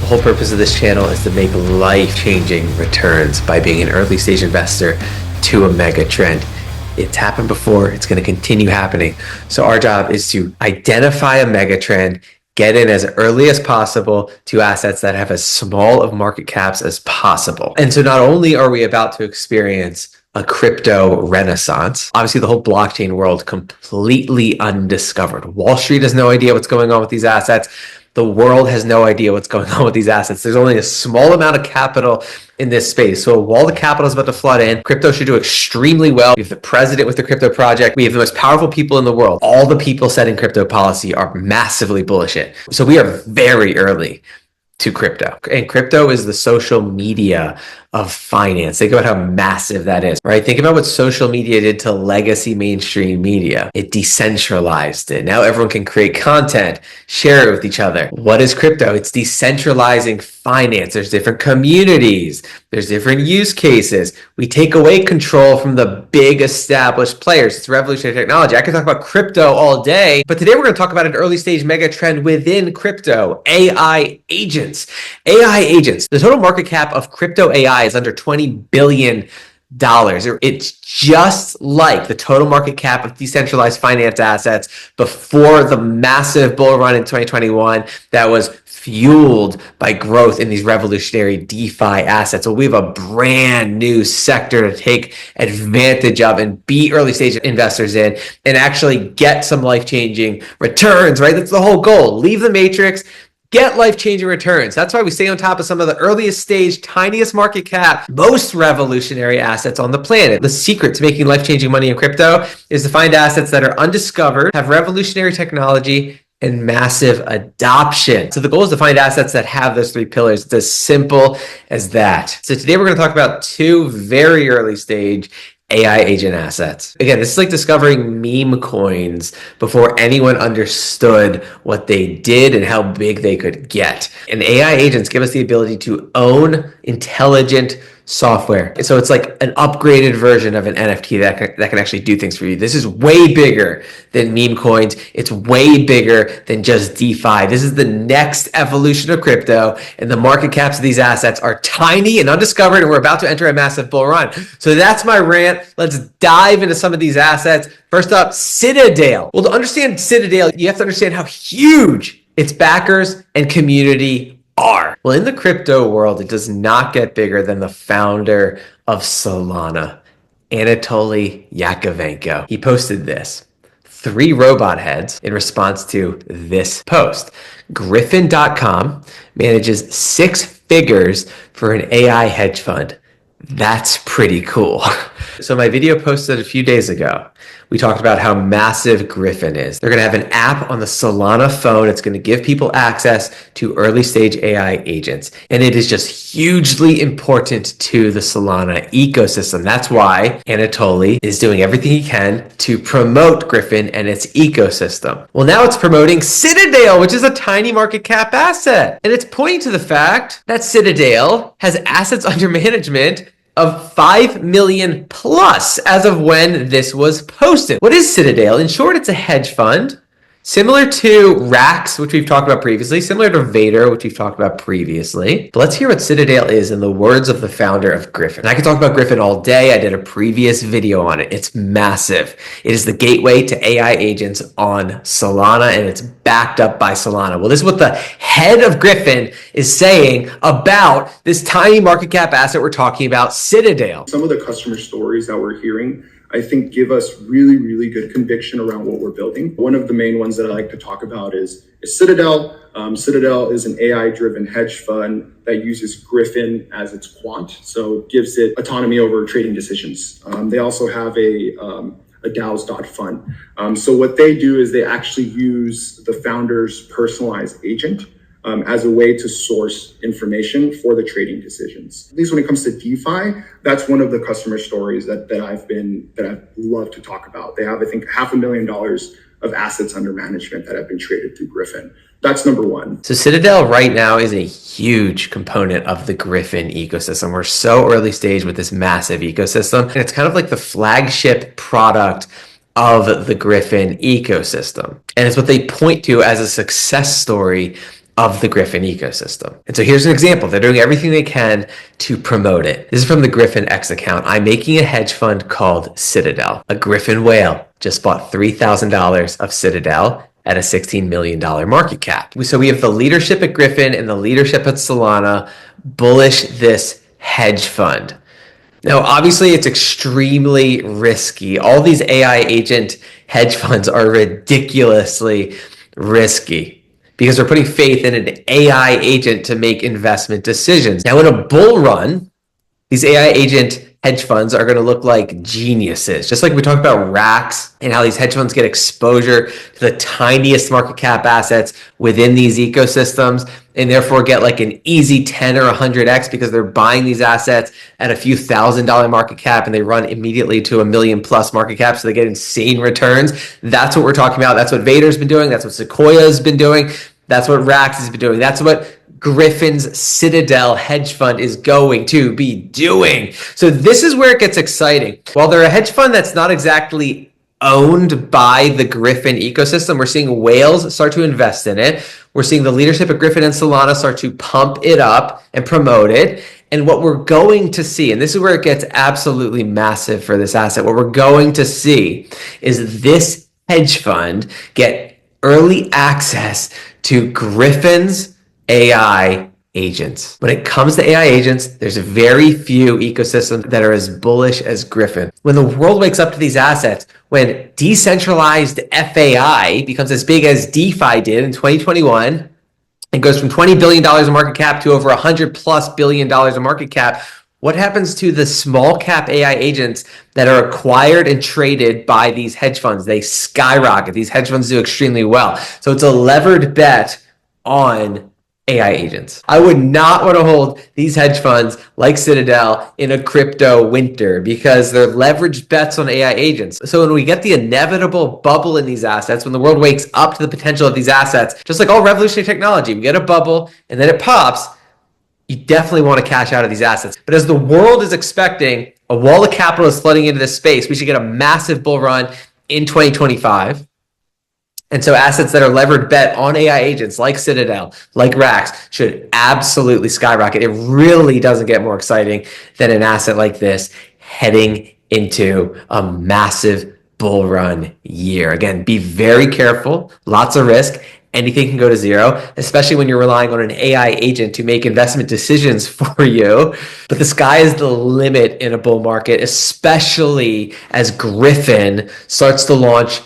The whole purpose of this channel is to make life-changing returns by being an early stage investor to a mega trend. It's happened before, it's going to continue happening. So our job is to identify a mega trend, get in as early as possible to assets that have as small of market caps as possible. And so not only are we about to experience a crypto renaissance, obviously the whole blockchain world completely undiscovered. Wall Street has no idea what's going on with these assets. The world has no idea what's going on with these assets. There's only a small amount of capital in this space. So while the capital is about to flood in, crypto should do extremely well. We have the president with the crypto project. We have the most powerful people in the world. All the people setting crypto policy are massively bullish it. So we are very early to crypto. And crypto is the social media of finance. Think about how massive that is, right? Think about what social media did to legacy mainstream media. It decentralized it. Now everyone can create content, share it with each other. What is crypto? It's decentralizing finance. There's different communities. There's different use cases. We take away control from the big established players. It's revolutionary technology. I could talk about crypto all day, but today we're going to talk about an early stage mega trend within crypto, AI agents. AI agents. The total market cap of crypto AI is under $20 billion. It's just like the total market cap of decentralized finance assets before the massive bull run in 2021 that was fueled by growth in these revolutionary DeFi assets. So we have a brand new sector to take advantage of and be early stage investors in and actually get some life-changing returns, right? That's the whole goal. Leave the matrix. Get life-changing returns. That's why we stay on top of some of the earliest stage, tiniest market cap, most revolutionary assets on the planet. The secret to making life-changing money in crypto is to find assets that are undiscovered, have revolutionary technology, and massive adoption. So the goal is to find assets that have those three pillars. It's as simple as that. So today we're going to talk about two very early stage AI agent assets. Again, this is like discovering meme coins before anyone understood what they did and how big they could get. And AI agents give us the ability to own intelligent software. So it's like an upgraded version of an NFT that can actually do things for you. This is way bigger than meme coins. It's way bigger than just DeFi. This is the next evolution of crypto, and the market caps of these assets are tiny and undiscovered, and we're about to enter a massive bull run. So that's my rant. Let's dive into some of these assets. First up, Citadail. Well, to understand Citadail, you have to understand how huge its backers and community are. Well, in the crypto world, it does not get bigger than the founder of Solana, Anatoly Yakovenko. He posted this: 3 robot heads in response to this post. Griffain.com manages 6 figures for an AI hedge fund. That's pretty cool. So my video posted a few days ago, we talked about how massive Griffain is. They're going to have an app on the Solana phone. It's going to give people access to early stage AI agents. And it is just hugely important to the Solana ecosystem. That's why Anatoly is doing everything he can to promote Griffain and its ecosystem. Well, now it's promoting Citadail, which is a tiny market cap asset. And it's pointing to the fact that Citadail has assets under management of 5 million plus as of when this was posted. What is Citadail? In short, it's a hedge fund similar to Rax, which we've talked about previously, similar to Vader, which we've talked about previously. But let's hear what Citadail is in the words of the founder of Griffain. And I could talk about Griffain all day. I did a previous video on it. It's massive. It is the gateway to AI agents on Solana, and it's backed up by Solana. Well, this is what the head of Griffain is saying about this tiny market cap asset we're talking about, Citadail. Some of the customer stories that we're hearing, I think, give us really, really good conviction around what we're building. One of the main ones that I like to talk about is Citadel. Citadel is an AI-driven hedge fund that uses Griffain as its quant, so it gives it autonomy over trading decisions. They also have a DAOs.fund. So what they do is they actually use the founder's personalized agent as a way to source information for the trading decisions. At least when it comes to DeFi, that's one of the customer stories that I've loved to talk about. They have, I think, $500,000 of assets under management that have been traded through Griffain. That's number one. So Citadel right now is a huge component of the Griffain ecosystem. We're so early stage with this massive ecosystem, and it's kind of like the flagship product of the Griffain ecosystem. And it's what they point to as a success story of the Griffain ecosystem. And so here's an example. They're doing everything they can to promote it. This is from the Griffain X account. I'm making a hedge fund called Citadel. A Griffain whale just bought $3,000 of Citadel at a $16 million market cap. So we have the leadership at Griffain and the leadership at Solana bullish this hedge fund. Now, obviously, it's extremely risky. All these AI agent hedge funds are ridiculously risky because we're putting faith in an AI agent to make investment decisions. Now, in a bull run, these AI agent hedge funds are going to look like geniuses. Just like we talked about RACs and how these hedge funds get exposure to the tiniest market cap assets within these ecosystems and therefore get like an easy 10 or 100x because they're buying these assets at a few $1,000 market cap and they run immediately to $1 million+ market cap, so they get insane returns. That's what we're talking about. That's what Vader's been doing. That's what Sequoia's been doing. That's what RACs has been doing. That's what Griffin's Citadel hedge fund is going to be doing. So this is where it gets exciting. While they're a hedge fund that's not exactly owned by the Griffain ecosystem, we're seeing whales start to invest in it. We're seeing the leadership at Griffain and Solana start to pump it up and promote it. And what we're going to see, and this is where it gets absolutely massive for this asset, what we're going to see is this hedge fund get early access to Griffin's AI agents. When it comes to AI agents, there's very few ecosystems that are as bullish as Griffain. When the world wakes up to these assets, when decentralized FAI becomes as big as DeFi did in 2021, it goes from $20 billion in market cap to over $100+ billion in market cap. What happens to the small cap AI agents that are acquired and traded by these hedge funds? They skyrocket. These hedge funds do extremely well. So it's a levered bet on AI agents. I would not want to hold these hedge funds like Citadel in a crypto winter because they're leveraged bets on AI agents. So when we get the inevitable bubble in these assets, when the world wakes up to the potential of these assets, just like all revolutionary technology, we get a bubble and then it pops, you definitely want to cash out of these assets. But as the world is expecting a wall of capital is flooding into this space, we should get a massive bull run in 2025. And so assets that are levered bet on AI agents like Citadel, like RACs, should absolutely skyrocket. It really doesn't get more exciting than an asset like this heading into a massive bull run year. Again, be very careful, lots of risk. Anything can go to zero, especially when you're relying on an AI agent to make investment decisions for you. But the sky is the limit in a bull market, especially as Griffain starts to launch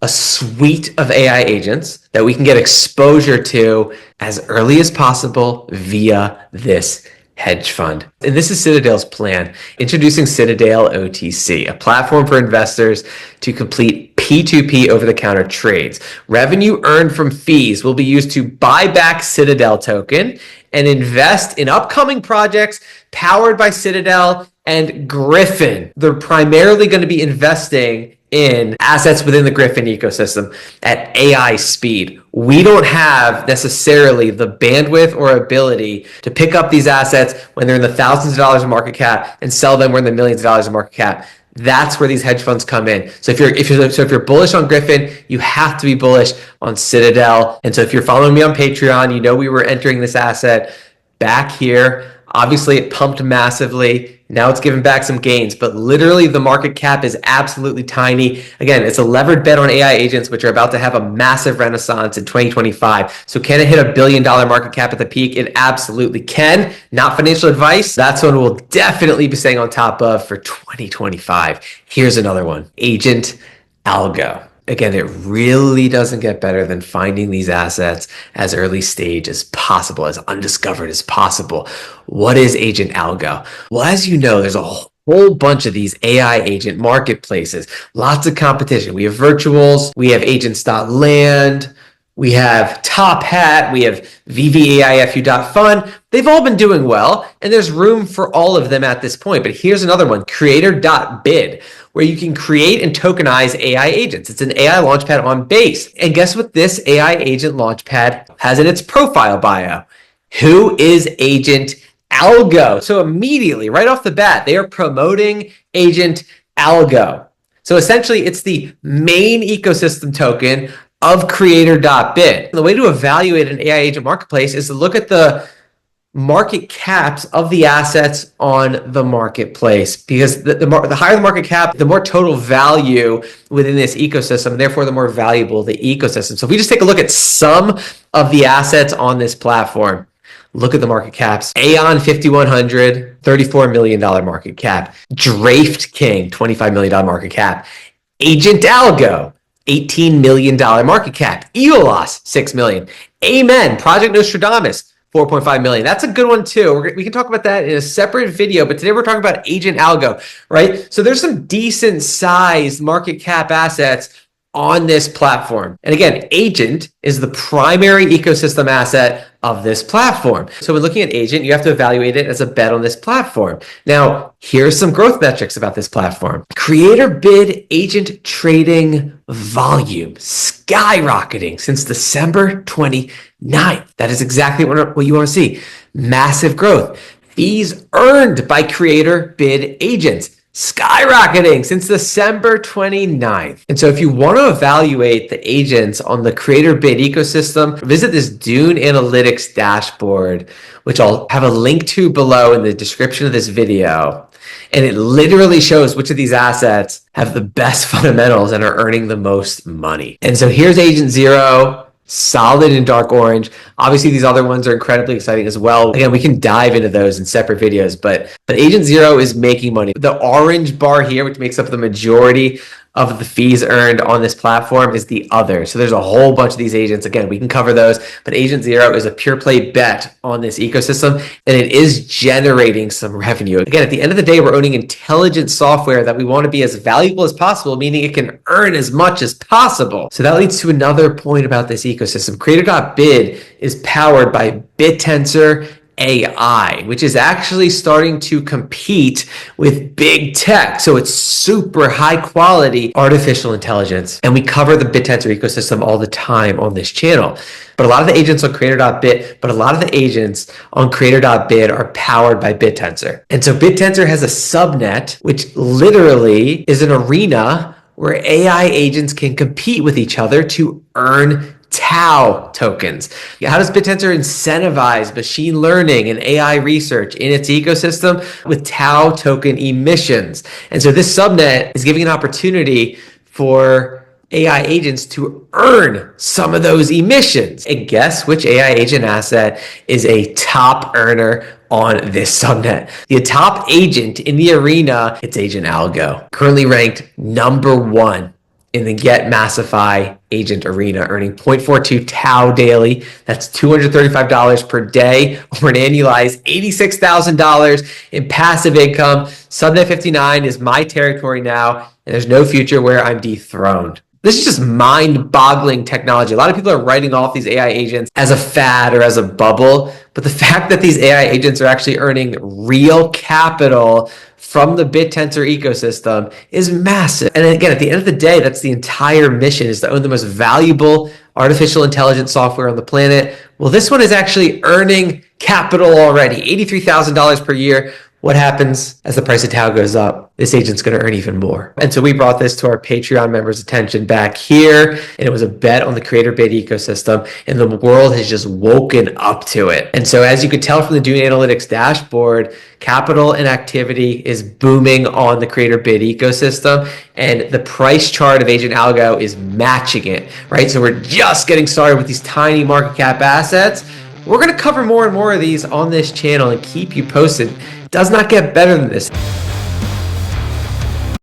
a suite of AI agents that we can get exposure to as early as possible via this hedge fund. And this is Citadel's plan, introducing Citadail OTC, a platform for investors to complete P2P over-the-counter trades. Revenue earned from fees will be used to buy back Citadel token and invest in upcoming projects powered by Citadel and Griffain. They're primarily going to be investing in assets within the Griffain ecosystem at AI speed. We don't have necessarily the bandwidth or ability to pick up these assets when they're in the thousands of dollars of market cap and sell them when they're millions of dollars of market cap. That's where these hedge funds come in. So if you're bullish on Griffain, you have to be bullish on Citadel. And so if you're following me on Patreon, you know we were entering this asset back here. Obviously, it pumped massively. Now it's given back some gains, but literally the market cap is absolutely tiny. Again, it's a levered bet on AI agents, which are about to have a massive renaissance in 2025. So can it hit $1 billion market cap at the peak? It absolutely can. Not financial advice. That's one we'll definitely be staying on top of for 2025. Here's another one. Agent Algo. Again, it really doesn't get better than finding these assets as early stage as possible, as undiscovered as possible. What is Agent Algo? Well, as you know, there's a whole bunch of these AI agent marketplaces, lots of competition. We have Virtuals, we have Agents.land, we have Top Hat, we have VVAIFU.fun. They've all been doing well, and there's room for all of them at this point. But here's another one, Creator.bid, where you can create and tokenize AI agents. It's an AI launchpad on Base. And guess what this AI agent launchpad has in its profile bio? Who is Agent Algo? So immediately, right off the bat, they are promoting Agent Algo. So essentially, it's the main ecosystem token of Creator.bid. The way to evaluate an AI agent marketplace is to look at the market caps of the assets on the marketplace, because the higher the market cap, the more total value within this ecosystem, and therefore the more valuable the ecosystem. So if we just take a look at some of the assets on this platform, look at the market caps. Aeon 5100, $34 million market cap. Draped King, $25 million market cap. Agent Algo, $18 million market cap. Eolas, $6 million. Amen, Project Nostradamus, $4.5 million. That's a good one too. We can talk about that in a separate video, but today we're talking about Agent Algo, right? So there's some decent sized market cap assets on this platform. And again, Agent is the primary ecosystem asset of this platform. So when looking at Agent, you have to evaluate it as a bet on this platform. Now, here's some growth metrics about this platform. Creator.bid agent trading volume skyrocketing since December 29th. That is exactly what you want to see. Massive growth. Fees earned by Creator.bid agents skyrocketing since December 29th. And so if you want to evaluate the agents on the Creator.bid ecosystem, visit this DUNE Analytics dashboard, which I'll have a link to below in the description of this video. And it literally shows which of these assets have the best fundamentals and are earning the most money. And so here's Agent Zero, solid in dark orange. Obviously, these other ones are incredibly exciting as well. Again, we can dive into those in separate videos, but Agent Zero is making money. The orange bar here, which makes up the majority of the fees earned on this platform, is the other. So there's a whole bunch of these agents. Again, we can cover those, but Agent Zero is a pure play bet on this ecosystem, and it is generating some revenue. Again, at the end of the day, we're owning intelligent software that we want to be as valuable as possible, meaning it can earn as much as possible. So that leads to another point about this ecosystem. Creator.bid is powered by BitTensor AI, which is actually starting to compete with big tech. So it's super high quality artificial intelligence. And we cover the BitTensor ecosystem all the time on this channel. But a lot of the agents on Creator.bid, are powered by BitTensor. And so BitTensor has a subnet, which literally is an arena where AI agents can compete with each other to earn Tau tokens. How does BitTensor incentivize machine learning and AI research in its ecosystem? With Tau token emissions. And so this subnet is giving an opportunity for AI agents to earn some of those emissions. And guess which AI agent asset is a top earner on this subnet? The top agent in the arena, it's Agent Algo, currently ranked #1 in the Get Massify agent arena, earning 0.42 Tau daily. That's $235 per day, or an annualized $86,000 in passive income. Subnet 59 is my territory now, and there's no future where I'm dethroned. This is just mind-boggling technology. A lot of people are writing off these AI agents as a fad or as a bubble, but the fact that these AI agents are actually earning real capital from the BitTensor ecosystem is massive. And again, at the end of the day, that's the entire mission, is to own the most valuable artificial intelligence software on the planet. Well, this one is actually earning capital already, $83,000 per year. What happens as the price of Tau goes up? This agent's going to earn even more. And so we brought this to our Patreon members' attention back here, and it was a bet on the Creator.bid ecosystem, and the world has just woken up to it. And so as you could tell from the DUNE Analytics dashboard, capital and activity is booming on the Creator.bid ecosystem, and the price chart of Agent Algo is matching it, right? So we're just getting started with these tiny market cap assets. We're going to cover more and more of these on this channel and keep you posted. It does not get better than this.